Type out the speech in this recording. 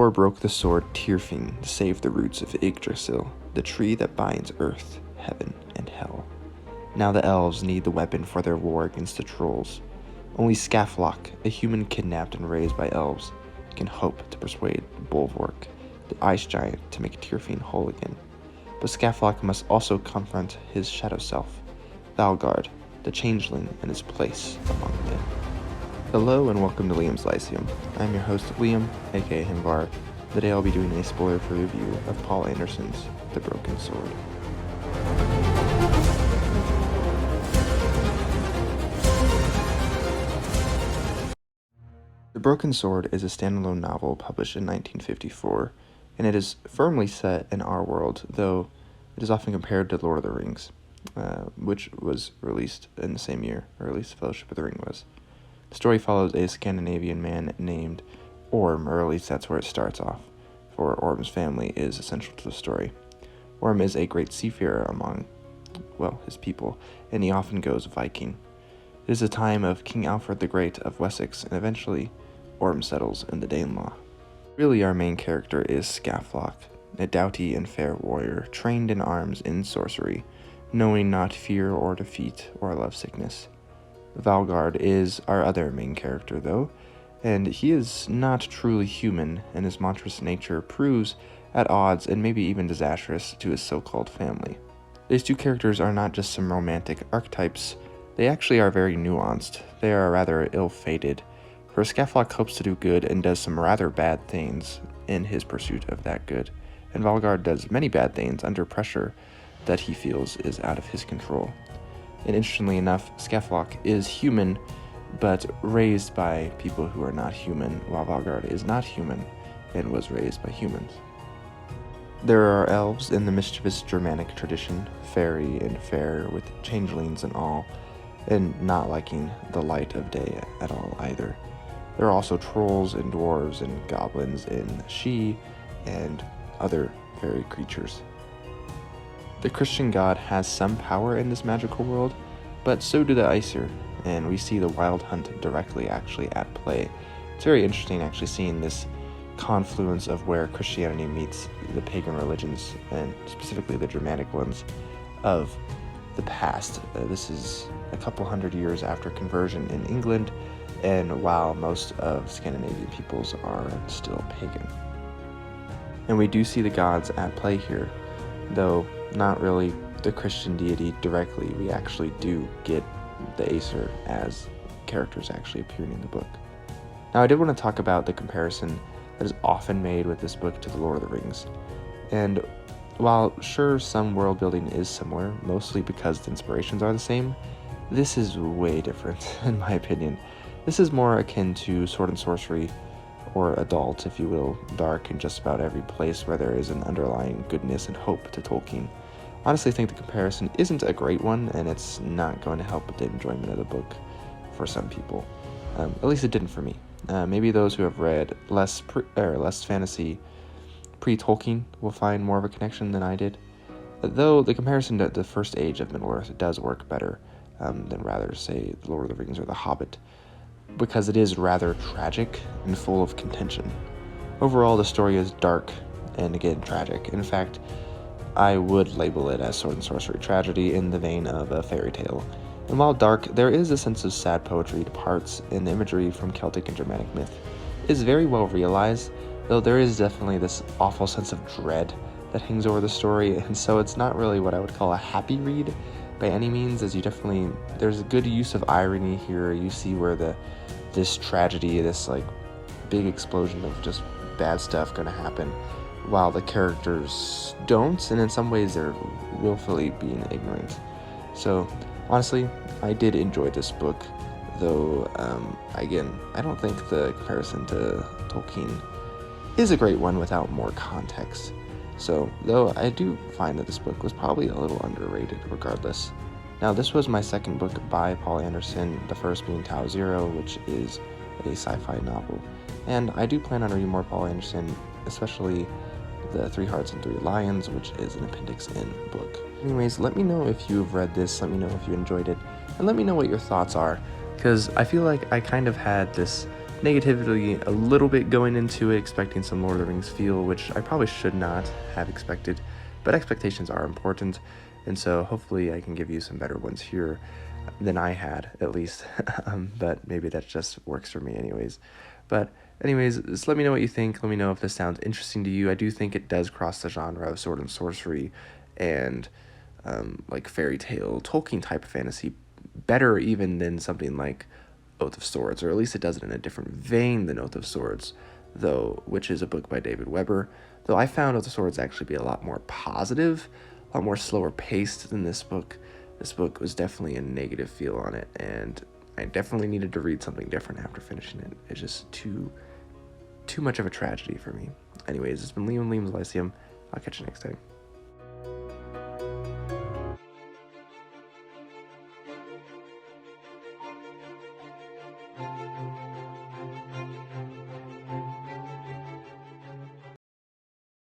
Thor broke the sword Tyrfing to save the roots of Yggdrasil, the tree that binds earth, heaven, and hell. Now the elves need the weapon for their war against the trolls. Only Skafloc, a human kidnapped and raised by elves, can hope to persuade Bulwark, the ice giant, to make Tyrfing whole again. But Skafloc must also confront his shadow self, Valgard, the changeling, in his place among the dead. Hello and welcome to Liam's Lyceum. I'm your host Liam, aka Himvar. Today I'll be doing a spoiler-free review of Poul Anderson's The Broken Sword. The Broken Sword is a standalone novel published in 1954, and it is firmly set in our world, though it is often compared to Lord of the Rings, which was released in the same year, or at least Fellowship of the Ring was. The story follows a Scandinavian man named Orm, or at least that's where it starts off, for Orm's family is essential to the story. Orm is a great seafarer among, his people, and he often goes Viking. It is a time of King Alfred the Great of Wessex, and eventually Orm settles in the Danelaw. Really, our main character is Skafloc, a doughty and fair warrior, trained in arms and sorcery, knowing not fear or defeat or lovesickness. Valgard is our other main character, though, and he is not truly human, and his monstrous nature proves at odds and maybe even disastrous to his so-called family. These two characters are not just some romantic archetypes, they actually are very nuanced. They are rather ill-fated, for Skafloc hopes to do good and does some rather bad things in his pursuit of that good, and Valgard does many bad things under pressure that he feels is out of his control. And interestingly enough, Skafloc is human, but raised by people who are not human, while Valgard is not human and was raised by humans. There are elves in the mischievous Germanic tradition, fairy and fair, with changelings and all, and not liking the light of day at all either. There are also trolls and dwarves and goblins in She and other fairy creatures. The Christian god has some power in this magical world, but so do the Aesir, and we see the Wild Hunt directly actually at play. It's very interesting actually seeing this confluence of where Christianity meets the pagan religions, and specifically the Germanic ones, of the past. This is a couple hundred years after conversion in England, and while most of Scandinavian peoples are still pagan. And we do see the gods at play here, though not really the Christian deity directly. We actually do get the Aesir as characters actually appearing in the book. Now, I did want to talk about the comparison that is often made with this book to the Lord of the Rings. And while sure some world building is similar, mostly because the inspirations are the same, this is way different in my opinion. This is more akin to Sword and Sorcery, or adult, if you will, dark in just about every place where there is an underlying goodness and hope to Tolkien. Honestly, I think the comparison isn't a great one, and it's not going to help with the enjoyment of the book for some people. At least it didn't for me. Maybe those who have read less fantasy pre-Tolkien will find more of a connection than I did. Though the comparison to the First Age of Middle-earth does work better than rather, say, The Lord of the Rings or The Hobbit, because it is rather tragic and full of contention. Overall, the story is dark and, again, tragic. In fact, I would label it as Sword and Sorcery tragedy in the vein of a fairy tale. And while dark, there is a sense of sad poetry to parts, and the imagery from Celtic and Germanic myth is very well realized, though there is definitely this awful sense of dread that hangs over the story, and so it's not really what I would call a happy read by any means, as there's a good use of irony here. You see where this tragedy, this big explosion of just bad stuff gonna happen, while the characters don't, and in some ways they're willfully being ignorant. So honestly, I did enjoy this book, though again, I don't think the comparison to Tolkien is a great one without more context. So, though I do find that this book was probably a little underrated regardless. Now, this was my second book by Poul Anderson, the first being Tau Zero, which is a sci-fi novel. And I do plan on reading more Poul Anderson, especially the Three Hearts and Three Lions, which is an Appendix N book. Anyways, let me know if you've read this, let me know if you enjoyed it, and let me know what your thoughts are, because I feel like I kind of had this negatively a little bit going into it, expecting some Lord of the Rings feel, which I probably should not have expected, but expectations are important, and so hopefully I can give you some better ones here than I had, at least. But maybe that just works for me anyways. But anyways, just let me know what you think. Let me know if this sounds interesting to you. I do think it does cross the genre of sword and sorcery and like fairy tale, Tolkien type of fantasy better even than something like Oath of Swords, or at least it does it in a different vein than Oath of Swords, though, which is a book by David Weber. Though I found Oath of Swords actually be a lot more positive, a lot more slower paced than this book. This book was definitely a negative feel on it, and I definitely needed to read something different after finishing it. It's just too much of a tragedy for me. Anyways, it's been Liam Lyceum. I'll catch you next time.